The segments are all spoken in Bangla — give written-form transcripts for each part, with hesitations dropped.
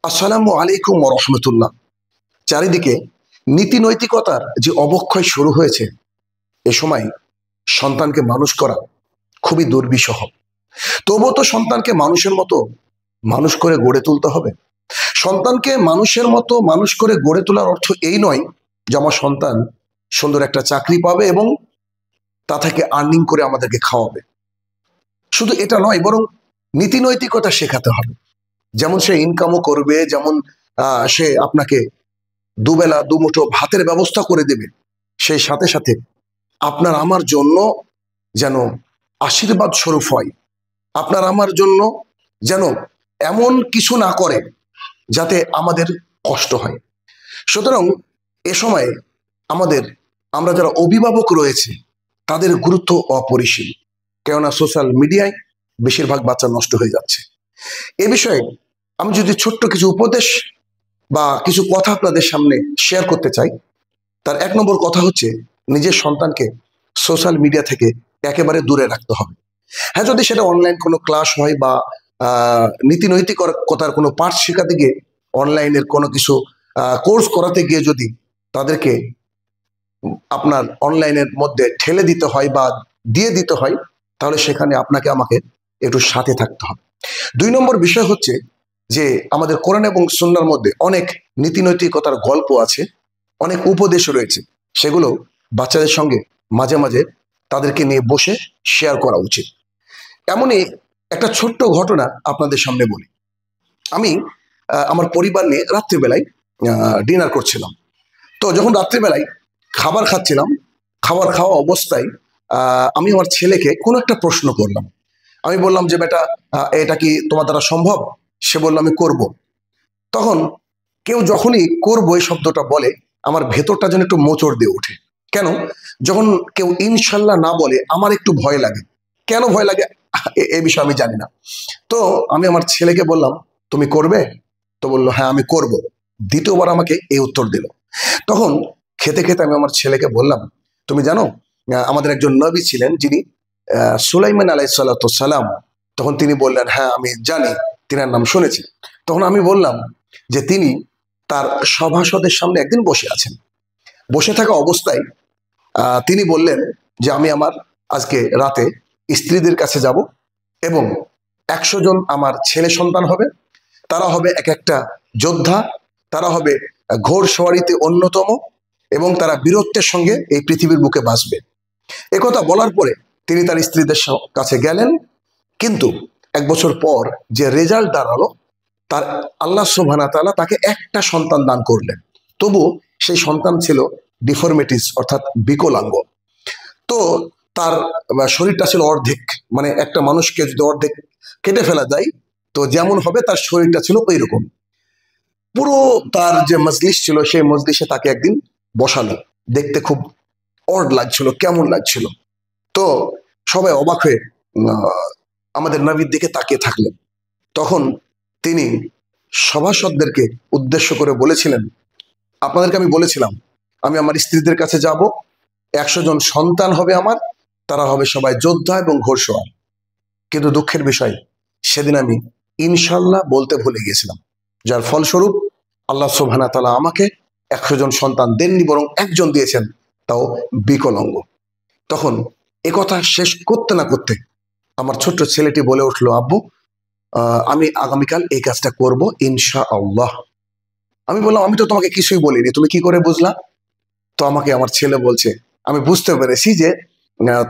আসসালামু আলাইকুম ওয়া রাহমাতুল্লাহ। চারিদিকে নীতি নৈতিকতার যে অবক্ষয় শুরু হয়েছে, এ সময় সন্তানকে মানুষ করা খুবই দুর্বিষহ। তবুও তো সন্তানকে মানুষের মতো মানুষ করে গড়ে তুলতে হবে। সন্তানকে মানুষের মতো মানুষ করে গড়ে তোলার অর্থ এই নয় যে আমার সন্তান সুন্দর একটা চাকরি পাবে এবং তা থেকে আর্নিং করে আমাদেরকে খাওয়াবে। শুধু এটা নয়, বরং নীতি নৈতিকতা শেখাতে হবে। যেমন সে ইনকামও করবে, যেমন সে আপনাকে দুবেলা দুমুঠো ভাতের ব্যবস্থা করে দেবে, সেই সাথে সাথে আপনার আমার জন্য যেন আশীর্বাদ স্বরূপ হয়। আপনার আমার জন্য যেন এমন কিছু না করে যাতে আমাদের কষ্ট হয়। সুতরাং এ সময় আমরা যারা অভিভাবক রয়েছে তাদের গুরুত্ব অপরিসীম। কেননা সোশ্যাল মিডিয়ায় বেশিরভাগ বাচ্চা নষ্ট হয়ে যাচ্ছে। এ বিষয়ে আমি যদি ছোট্ট কিছু উপদেশ বা কিছু কথা আপনাদের সামনে শেয়ার করতে চাই, তার ১ নম্বর কথা হচ্ছে নিজের সন্তানকে সোশ্যাল মিডিয়া থেকে একেবারে দূরে রাখতে হবে। হ্যাঁ, যদি সেটা অনলাইন কোনো ক্লাস হয় বা নীতি নৈতিকতার কোনো পাঠ শেখাতে গিয়ে, অনলাইনের কোনো কিছু কোর্স করাতে গিয়ে যদি তাদেরকে আপনার অনলাইনের মধ্যে ঠেলে দিতে হয় বা দিয়ে দিতে হয়, তাহলে সেখানে আপনাকে আমাকে একটু সাথে থাকতে হবে। ২ নম্বর বিষয় হচ্ছে যে আমাদের কোরআন এবং সুন্নাহর মধ্যে অনেক নীতি নৈতিকতার গল্প আছে, অনেক উপদেশ রয়েছে। সেগুলো বাচ্চাদের সঙ্গে মাঝে মাঝে তাদেরকে নিয়ে বসে শেয়ার করা উচিত। এমনই একটা ছোট্ট ঘটনা আপনাদের সামনে বলি। আমি আমার পরিবার নিয়ে রাত্রিবেলায় ডিনার করছিলাম। তো যখন রাত্রিবেলায় খাবার খাচ্ছিলাম, খাবার খাওয়া অবস্থায় আমি আমার ছেলেকে কোনো একটা প্রশ্ন করলাম। আমি বললাম যে, বেটা, এটা কি তোমার দ্বারা সম্ভব? সে বলল, আমি করব। তখন কেউ যখনই করবো এই শব্দটা বলে, আমার ভেতরটা যেন একটু মোচড় দিয়ে ওঠে। কেন? যখন কেউ ইনশাল্লাহ না বলে আমার একটু ভয় লাগে। কেন ভয় লাগে এ বিষয়ে আমি জানি না। তো আমি আমার ছেলেকে বললাম, তুমি করবে? তো বললো, হ্যাঁ আমি করব। দ্বিতীয়বার আমাকে এই উত্তর দিল। তখন খেতে খেতে আমি আমার ছেলেকে বললাম, তুমি জানো আমাদের একজন নবী ছিলেন যিনি সুলাইমান আলাইহিস সালাম। তখন তিনি বললেন, হ্যাঁ আমি জানি, তিনার নাম শুনেছি। তখন আমি বললাম যে তিনি তার সভাসদের সামনে একদিন বসে আছেন। বসে থাকা অবস্থায় তিনি বললেন যে আমি আমার আজকে রাতে স্ত্রীদের কাছে যাব এবং ১০০ জন আমার ছেলে সন্তান হবে। তারা হবে এক একটা যোদ্ধা, তারা হবে ঘোড়সওয়ারিতে অন্যতম এবং তারা বীরত্বের সঙ্গে এই পৃথিবীর বুকে বাঁচবে। একথা বলার পরে তিনি তার স্ত্রীদের কাছে গেলেন। কিন্তু ১ বছর পর যে রেজাল্ট দাঁড়ালো, তার আল্লাহ সুবহানাহু ওয়া তাআলা তাকে একটা সন্তান দান করলেন। তবু সেই সন্তান ছিল ডিফরমিটিস, অর্থাৎ বিকলাঙ্গ। তো তার শরীরটা ছিল অর্ধেক, মানে একটা মানুষকে যদি অর্ধেক কেটে ফেলা যায় তো যেমন হবে তার শরীরটা ছিল ওই রকম। পুরো তার যে মজলিস ছিল সেই মজলিসে তাকে একদিন বসালো। দেখতে খুব অড লাগছিল, কেমন লাগছিল। তো সবাই অবাক হয়ে আমাদের নবীর দিকে তাকিয়ে থাকলেন। তখন তিনি সভাসদদেরকে উদ্দেশ্য করে বলেছিলেন, আপনাদেরকে আমি বলেছিলাম আমি আমার স্ত্রীদের কাছে যাব, ১০০ জন সন্তান হবে আমার, তারা হবে সবাই যোদ্ধা এবং ঘোড়সওয়ার। কিন্তু দুঃখের বিষয়, সেদিন আমি ইনশাল্লাহ বলতে ভুলে গিয়েছিলাম, যার ফলস্বরূপ আল্লাহ সুবহানাহু ওয়া তাআলা আমাকে ১০০ জন সন্তান দেননি, বরং একজন দিয়েছেন, তাও বিকলাঙ্গ। তখন একথা শেষ করতে না করতে আমার ছোট্ট ছেলেটি বলে উঠলো, আব্বু আমি আগামীকাল এই কাজটা করব ইনশাআল্লাহ। আমি বললাম, আমি তো তোমাকে কিছুই বলিনি, তুমি কি করে বুঝলা? তো আমাকে আমার ছেলে বলছে, আমি বুঝতে পেরেছি যে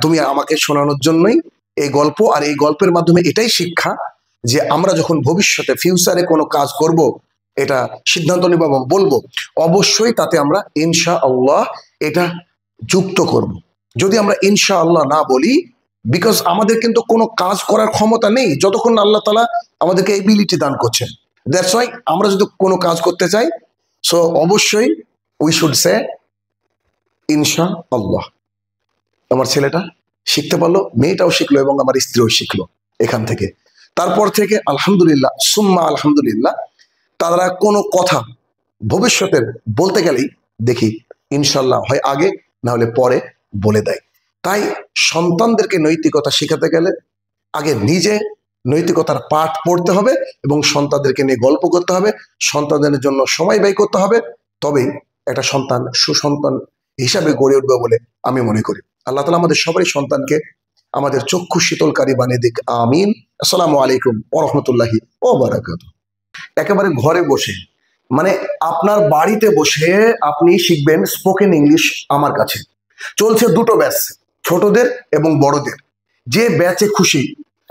তুমি আমাকে শোনানোর জন্যই এই গল্প, আর এই গল্পের মাধ্যমে এটাই শিক্ষা যে আমরা যখন ভবিষ্যতে ফিউচারে কোনো কাজ করব, এটা সিদ্ধান্ত নিব এবং বলবো, অবশ্যই তাতে আমরা ইনশাআল্লাহ এটা যুক্ত করব। যদি আমরা ইনশাআল্লাহ না বলি, বিকজ আমাদের কিন্তু কোনো কাজ করার ক্ষমতা নেই যতক্ষণ না আল্লাহ তাআলা আমাদেরকে এবিলিটি দান করছেন। দ্যাটস ওয়াই আমরা যদি কোনো কাজ করতে চাই, সো অবশ্যই উই শুড সে ইনশাআল্লাহ। আমার ছেলেটা শিখতে পারলো, মেয়েটাও শিখলো এবং আমার স্ত্রীও শিখলো এখান থেকে। তারপর থেকে আলহামদুলিল্লাহ সুম্মা আলহামদুলিল্লাহ, তারা কোনো কথা ভবিষ্যতের বলতে গেলেই দেখি ইনশাল্লাহ হয় আগে, না হলে পরে বলে দেয়। তাই সন্তানদেরকে নৈতিকতা শেখাতে গেলে আগে নিজে নৈতিকতার পাঠ পড়তে হবে এবং সন্তানদেরকে নিয়ে গল্প করতে হবে, সন্তানদের জন্য সময় ব্যয় করতে হবে। তবেই একটা সন্তান সুসন্তান হিসাবে গড়ে উঠবে বলে আমি মনে করি। আল্লাহ তাআলা আমাদের সবারই সন্তানকে আমাদের চক্ষু শীতলকারী বানিয়ে দিক, আমিন। আসসালামু আলাইকুম ওয়া রাহমাতুল্লাহি ওয়া বারাকাতুহু। একেবারে ঘরে বসে, মানে আপনার বাড়িতে বসে আপনি শিখবেন স্পোকেন ইংলিশ। আমার কাছে চলছে দুটো ব্যাচ, ছোটদের এবং বড়দের। যে ব্যাচে খুশি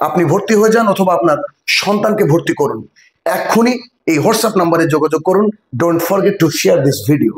আপনি ভর্তি হয়ে যান অথবা আপনার সন্তানকে ভর্তি করুন। এক্ষুনি এই হোয়াটসঅ্যাপ নাম্বারে যোগাযোগ করুন। Don't forget to share this video.